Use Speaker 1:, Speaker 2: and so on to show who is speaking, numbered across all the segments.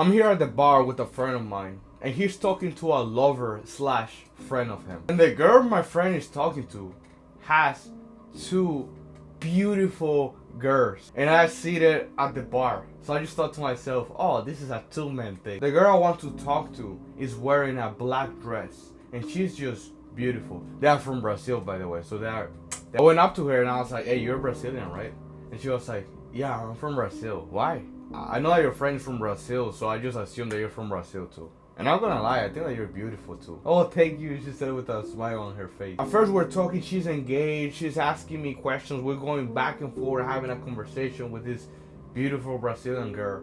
Speaker 1: I'm here at the bar with a friend of mine, and he's talking to a lover slash friend of him. And the girl my friend is talking to has two beautiful girls, and I seated at the bar. So I just thought to myself, oh, this is a two-man thing. The girl I want to talk to is wearing a black dress, and she's just beautiful. They are from Brazil, by the way. So I went up to her and I was like, hey, you're Brazilian, right? And she was like, yeah, I'm from Brazil. Why? I know that your friend's from Brazil, so I just assumed that you're from Brazil too. And I'm gonna lie, I think that you're beautiful too. Oh, thank you, she said with a smile on her face. At first we're talking, she's engaged, she's asking me questions, we're going back and forth, having a conversation with this beautiful Brazilian girl.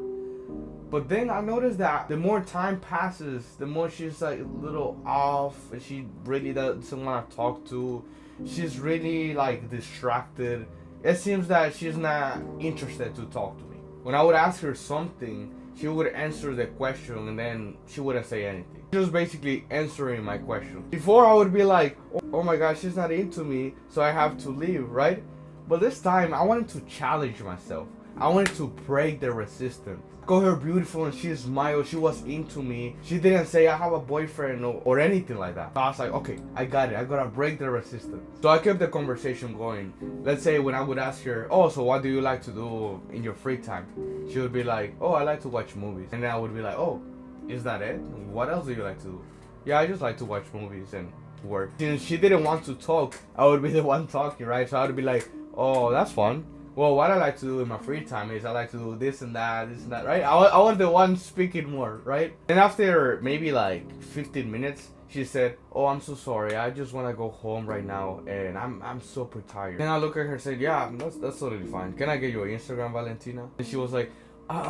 Speaker 1: But then I noticed that the more time passes, the more she's like a little off, and she really doesn't want to talk to. She's really like distracted. It seems that she's not interested to talk to me. When I would ask her something, she would answer the question and then she wouldn't say anything. She was basically answering my question. Before I would be like, oh my gosh, she's not into me, so I have to leave, right? But this time I wanted to challenge myself. I wanted to break the resistance. Call her beautiful and she smiled, she was into me. She didn't say I have a boyfriend or anything like that. So I was like, okay, I got it. I gotta break the resistance. So I kept the conversation going. Let's say when I would ask her, oh, so what do you like to do in your free time? She would be like, oh, I like to watch movies. And then I would be like, oh, is that it? What else do you like to do? Yeah, I just like to watch movies and work. Since she didn't want to talk, I would be the one talking, right? So I would be like, oh, that's fun. Well, what I like to do in my free time is I like to do this and that, right? I was the one speaking more, right? And after maybe like 15 minutes, she said, oh, I'm so sorry. I just want to go home right now and I'm super tired. And I look at her and said, yeah, that's totally fine. Can I get your Instagram, Valentina? And she was like, I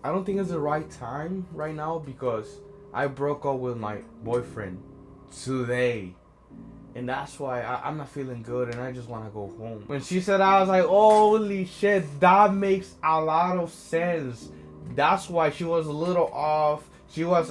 Speaker 1: don't think it's the right time right now because I broke up with my boyfriend today. And that's why I'm not feeling good and I just want to go home. When she said that, I was like, holy shit, that makes a lot of sense. That's why she was a little off.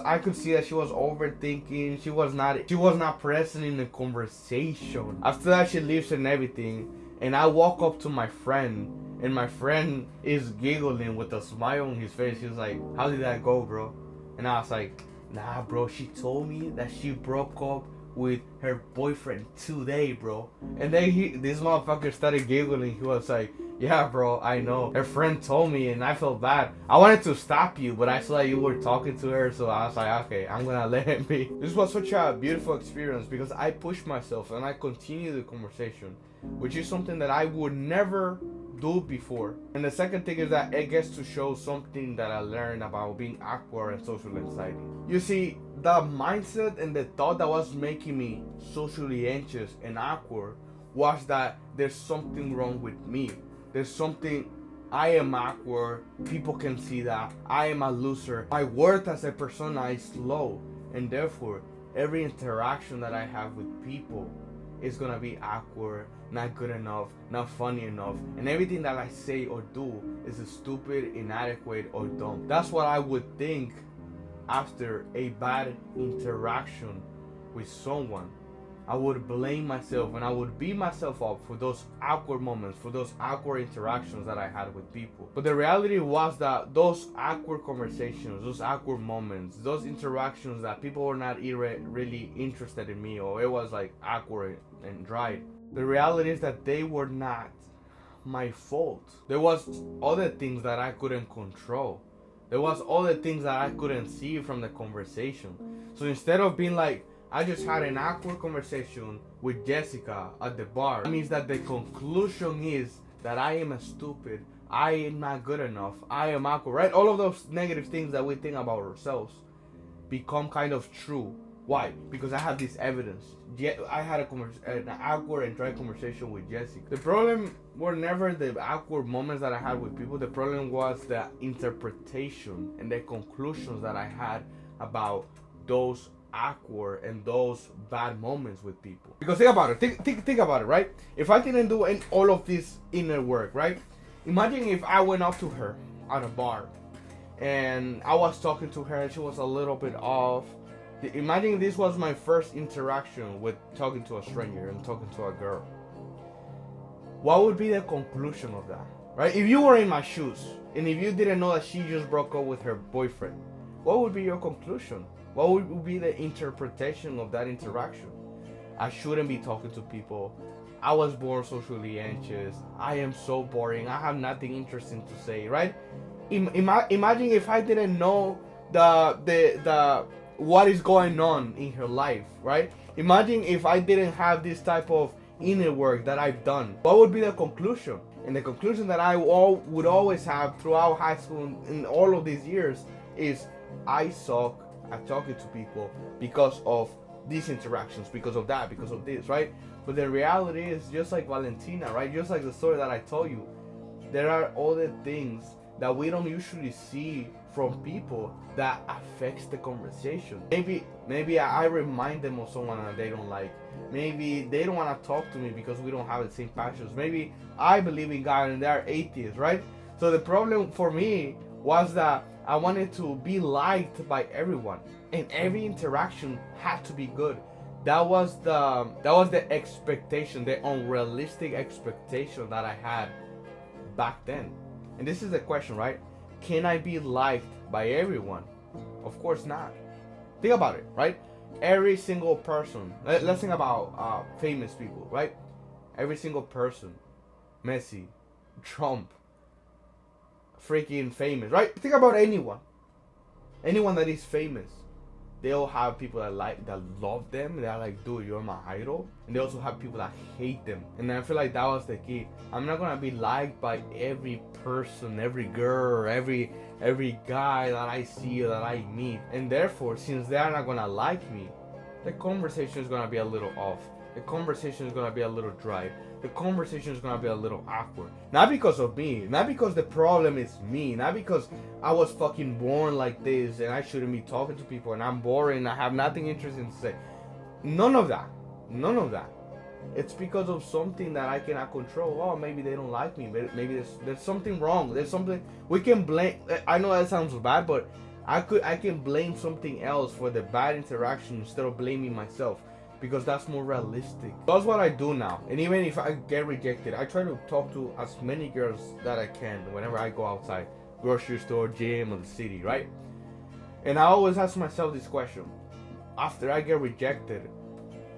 Speaker 1: I could see that she was overthinking. She was not present in the conversation. After that, she leaves and everything. And I walk up to my friend and my friend is giggling with a smile on his face. He was like, how did that go, bro? And I was like, nah, bro, she told me that she broke up with her boyfriend today, bro. And then this motherfucker started giggling. He was like, yeah, bro, I know. Her friend told me and I felt bad. I wanted to stop you, but I saw that you were talking to her, so I was like, okay, I'm gonna let it be. This was such a beautiful experience because I pushed myself and I continued the conversation, which is something that I would never do before. And the second thing is that it gets to show something that I learned about being awkward and social anxiety. You see, the mindset and the thought that was making me socially anxious and awkward was that there's something wrong with me. There's something, I am awkward, people can see that, I am a loser. My worth as a persona is low, and therefore every interaction that I have with people is gonna be awkward, not good enough, not funny enough, and everything that I say or do is stupid, inadequate, or dumb. That's what I would think after a bad interaction with someone. I would blame myself and I would beat myself up for those awkward moments, for those awkward interactions that I had with people. But the reality was that those awkward conversations, those awkward moments, those interactions that people were not really interested in me, or it was like awkward and dry, the reality is that they were not my fault. There was other things that I couldn't control. There was other things that I couldn't see from the conversation. So instead of being like, I just had an awkward conversation with Jessica at the bar, that means that the conclusion is that I am stupid, I am not good enough, I am awkward, right? All of those negative things that we think about ourselves become kind of true. Why? Because I have this evidence. I had an awkward and dry conversation with Jessica. The problem were never the awkward moments that I had with people. The problem was the interpretation and the conclusions that I had about those awkward and those bad moments with people. Because think about it. Think about it, right? If I didn't do all of this inner work, right? Imagine if I went up to her at a bar and I was talking to her and she was a little bit off. Imagine this was my first interaction with talking to a stranger and talking to a girl. What would be the conclusion of that, right? If you were in my shoes and if you didn't know that she just broke up with her boyfriend, what would be your conclusion? What would be the interpretation of that interaction? I shouldn't be talking to people. I was born socially anxious. I am so boring. I have nothing interesting to say, right? Imagine if I didn't know the what is going on in her life, right? Imagine if I didn't have this type of inner work that I've done. What would be the conclusion? And the conclusion that I would always have throughout high school and all of these years is I suck at talking to people because of these interactions, because of that, because of this, right? But the reality is, just like Valentina, right? Just like the story that I told you, there are other things that we don't usually see from people that affects the conversation. Maybe I remind them of someone that they don't like. Maybe they don't want to talk to me because we don't have the same passions. Maybe I believe in God and they're atheists, right? So the problem for me was that I wanted to be liked by everyone, and every interaction had to be good. That was the expectation, the unrealistic expectation that I had back then. And this is the question, right? Can I be liked by everyone? Of course not. Think about it, right? Every single person. Let's think about famous people, right? Every single person, Messi, Trump, freaking famous, right? Think about anyone that is famous. They all have people that love them. They're like, dude, you're my idol. And they also have people that hate them. And I feel like that was the key. I'm not gonna be liked by every person, every girl, every guy that I see or that I meet. And therefore, since they're not gonna like me, the conversation is gonna be a little off. The conversation is gonna be a little dry. The conversation is gonna be a little awkward. Not because of me, not because the problem is me, not because I was fucking born like this and I shouldn't be talking to people and I'm boring and I have nothing interesting to say. None of that. None of that. It's because of something that I cannot control. Oh, maybe they don't like me. Maybe there's something wrong. There's something we can blame. I know that sounds bad, but I can blame something else for the bad interaction instead of blaming myself, because that's more realistic. That's what I do now. And even if I get rejected, I try to talk to as many girls that I can whenever I go outside, grocery store, gym, or the city, right? And I always ask myself this question. After I get rejected,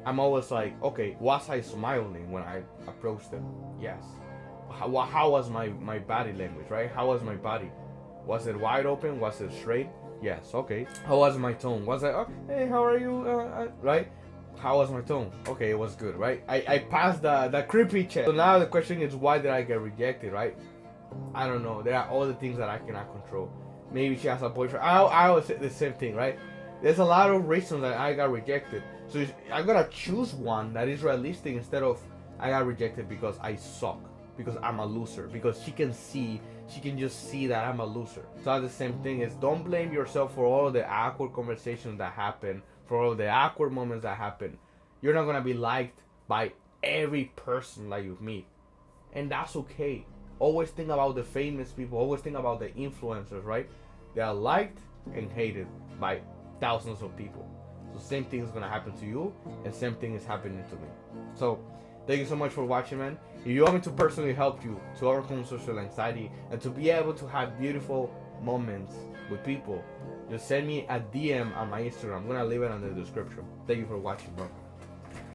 Speaker 1: I'm always like, okay, was I smiling when I approached them? Yes. How was my body language, right? How was my body? Was it wide open? Was it straight? Yes, okay. How was my tone? Was I, oh, hey, how are you? Right? How was my tone? Okay, it was good, right? I passed the creepy check. So now the question is, why did I get rejected, right? I don't know. There are other things that I cannot control. Maybe she has a boyfriend. I always say the same thing, right? There's a lot of reasons that I got rejected. So I gotta choose one that is realistic instead of I got rejected because I suck, because I'm a loser, because she can just see that I'm a loser. So the same thing is, don't blame yourself for all the awkward conversations that happen, for all the awkward moments that happen. You're not gonna be liked by every person that you meet, and that's okay. Always think about the famous people. Always think about the influencers, right? They are liked and hated by thousands of people. So same thing is gonna happen to you, and same thing is happening to me. So thank you so much for watching, man. If you want me to personally help you to overcome social anxiety and to be able to have beautiful moments with people, just send me a DM on my Instagram. I'm gonna leave it in the description. Thank you for watching, bro.